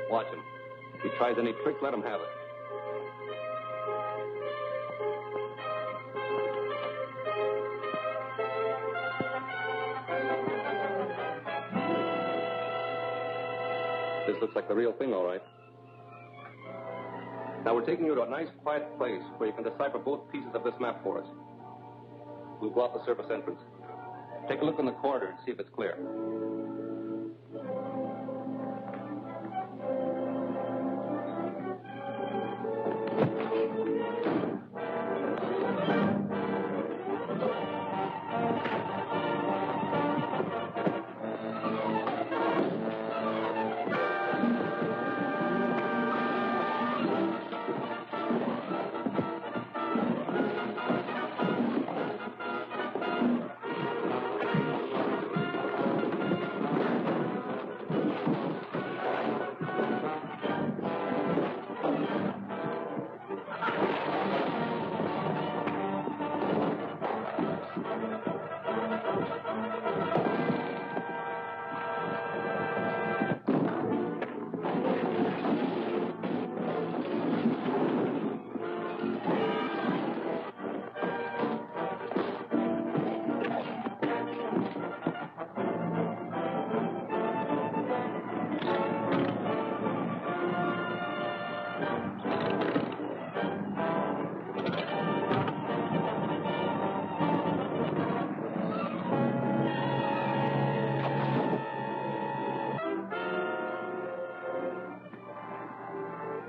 Watch him. If he tries any trick, let him have it. This looks like the real thing, all right. Now, we're taking you to a nice, quiet place where you can decipher both pieces of this map for us. We'll go out the surface entrance. Take a look in the corridor and see if it's clear.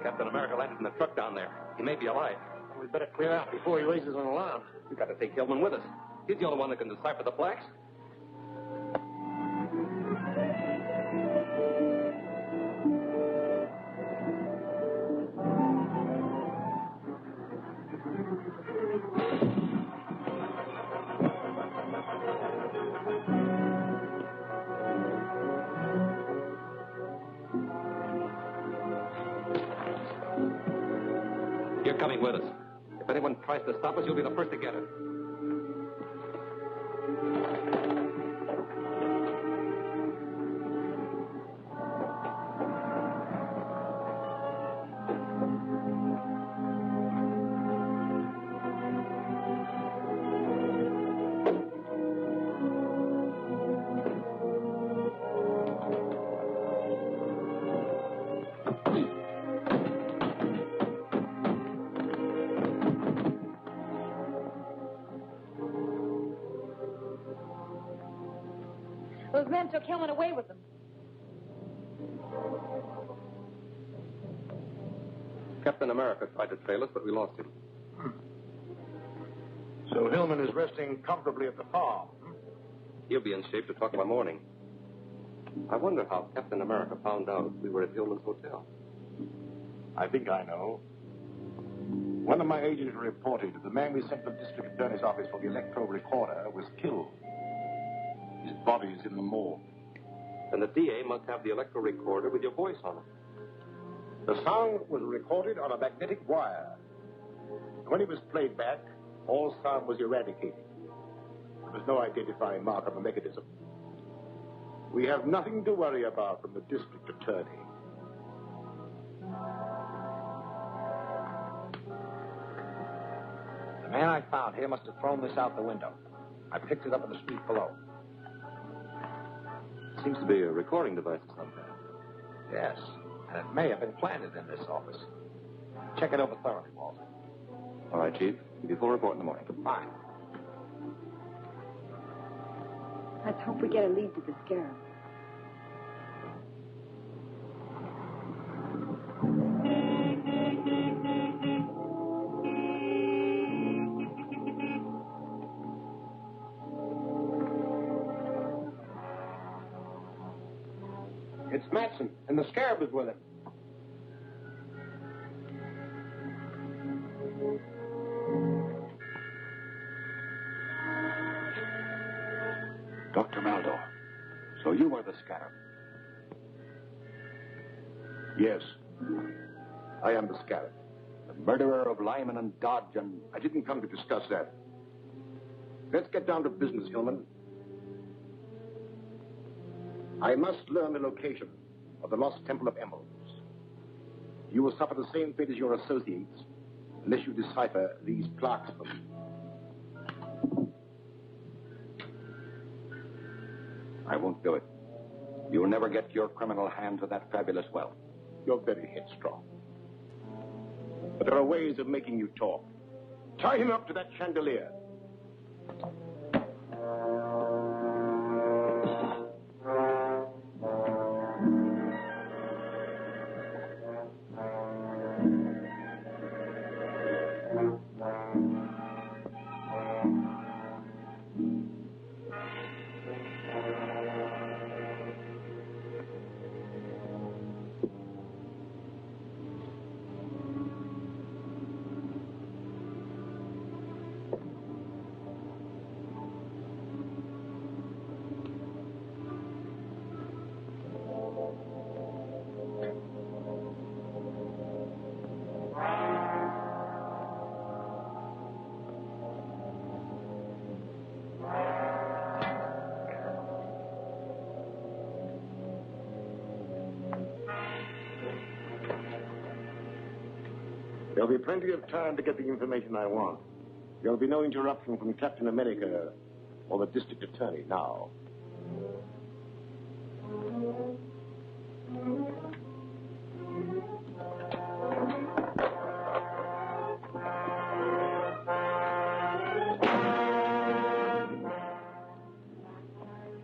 Captain America landed in the truck down there. He may be alive. We'd better clear out before he raises an alarm. We've got to take Hillman with us. He's the only one that can decipher the flags. You're coming with us. If anyone tries to stop us, you'll be the first to get it. Those men took Hillman away with them. Captain America tried to trail us, but we lost him. So Hillman is resting comfortably at the farm. He'll be in shape to talk by morning. I wonder how Captain America found out we were at Hillman's hotel. I think I know. One of my agents reported that the man we sent to the district attorney's office for the electro recorder was killed. His body is in the morgue. Then the DA must have the electro recorder with your voice on it. The sound was recorded on a magnetic wire. When it was played back, all sound was eradicated. There was no identifying mark of the mechanism. We have nothing to worry about from the district attorney. The man I found here must have thrown this out the window. I picked it up in the street below. Seems to be a recording device of some kind. Yes, and it may have been planted in this office. Check it over thoroughly, Walter. All right, Chief. Give you a full report in the morning. Fine. Let's hope we get a lead to the Scarab. It's Matson, and the Scarab is with him. Dr. Maldo, so you are the Scarab. Yes, I am the Scarab. The murderer of Lyman and Dodge and... I didn't come to discuss that. Let's get down to business, Hillman. I must learn the location of the lost Temple of Emeralds. You will suffer the same fate as your associates unless you decipher these plaques for me. I won't do it. You'll never get your criminal hands on that fabulous wealth. You're very headstrong. But there are ways of making you talk. Tie him up to that chandelier. There'll be plenty of time to get the information I want. There'll be no interruption from Captain America or the district attorney now.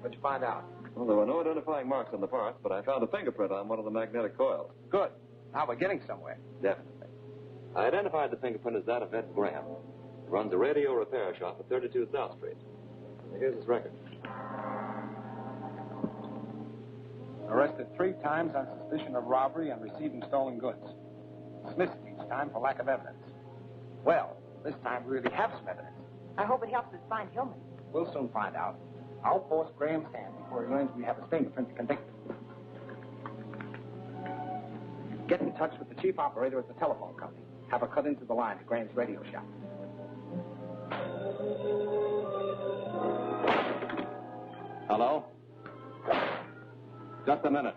What'd you find out? Well, there were no identifying marks on the parts, but I found a fingerprint on one of the magnetic coils. Good. Now we're getting somewhere. Definitely. I identified the fingerprint as that of Ed Graham. He runs a radio repair shop at 32 South Street. Here's his record. Arrested 3 times on suspicion of robbery and receiving stolen goods. Dismissed each time for lack of evidence. Well, this time we really have some evidence. I hope it helps us find Hillman. We'll soon find out. I'll force Graham's hand before he learns we have his fingerprint to convict him. Get in touch with the chief operator at the telephone company. Have her cut into the line to Graham's radio shop. Hello? Just a minute.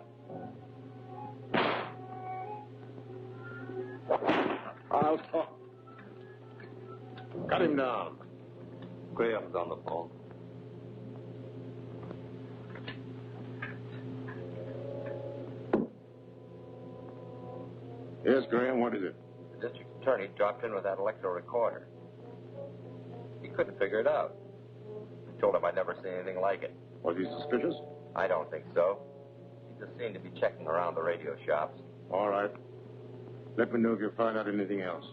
I'll talk. Cut him down. Graham's on the phone. Yes, Graham, what is it? The district attorney dropped in with that electro recorder. He couldn't figure it out. I told him I'd never seen anything like it. Was he suspicious? I don't think so. He just seemed to be checking around the radio shops. All right. Let me know if you find out anything else.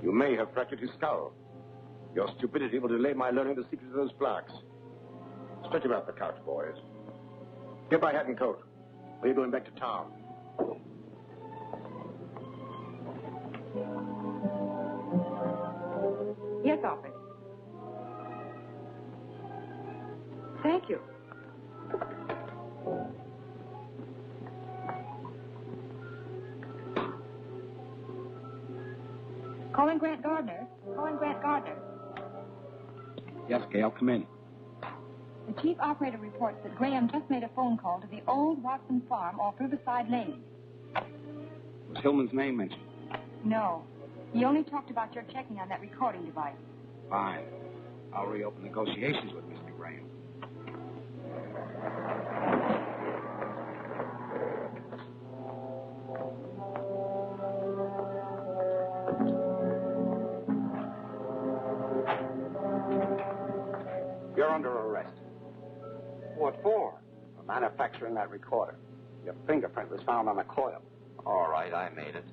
You may have fractured his skull. Your stupidity will delay my learning the secret of those plaques. Stretch him out the couch, boys. Get my hat and coat. We're going back to town. Yes, Alfred. Thank you. Calling Grant Gardner. Calling Grant Gardner. Yes, Gail, come in. The chief operator reports that Graham just made a phone call to the old Watson farm off Riverside Lane. Was Hillman's name mentioned? No. He only talked about your checking on that recording device. Fine. I'll reopen negotiations with Mr. Graham. You're under arrest. What for? For manufacturing that recorder. Your fingerprint was found on the coil. All right, I made it.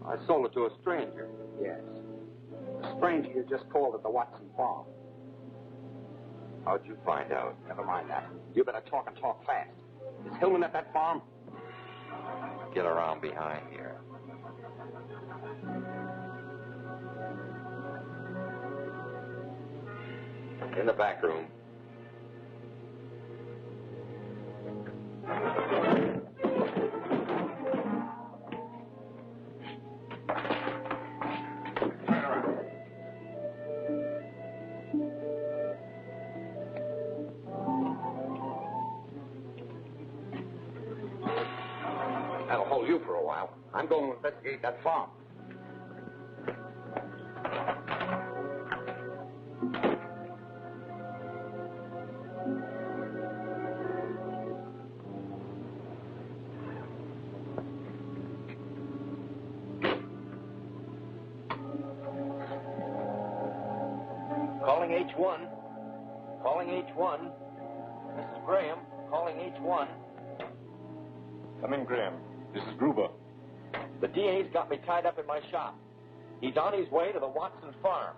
I sold it to a stranger. Yes. The stranger you just called at the Watson farm. How'd you find out? Never mind that. You better talk and talk fast. Is Hillman at that farm? Get around behind here. In the back room. hold you for a while. I'm going to investigate that farm. Calling H1. Calling H1. This is Graham. Calling H1. Come in, Graham. This is Gruber. The DA's got me tied up in my shop. He's on his way to the Watson farm.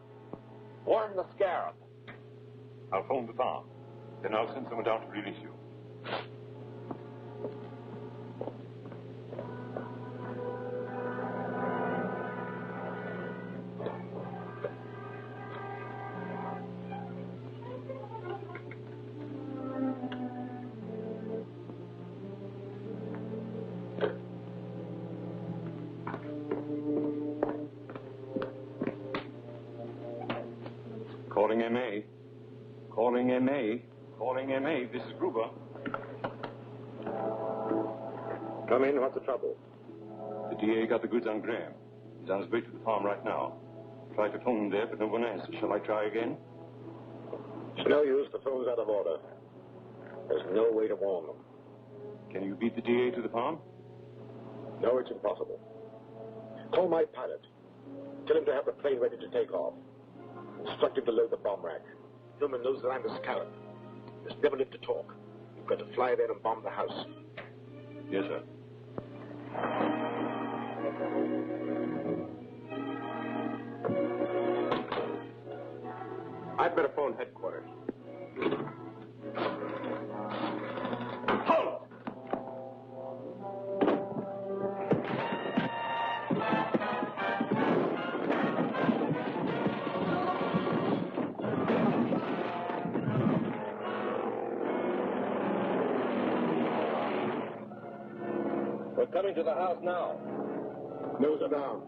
Warn the Scarab. I'll phone the farm. Then I'll send someone down to release you. Calling MA. Calling MA. Calling MA. This is Gruber. Come in. What's the trouble? The DA got the goods on Graham. He's on his way to the farm right now. Tried to phone him there, but no one answered. Shall I try again? It's no use. The phone's out of order. There's no way to warn them. Can you beat the DA to the farm? No, it's impossible. Call my pilot. Tell him to have the plane ready to take off. Instruct him to load the bomb rack. Hillman knows that I'm the Scarab. There's never lived to talk. You've got to fly there and bomb the house. Yes, sir. I'd better phone headquarters. Hold! We're coming to the house now. Nose are down.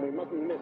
We mustn't miss.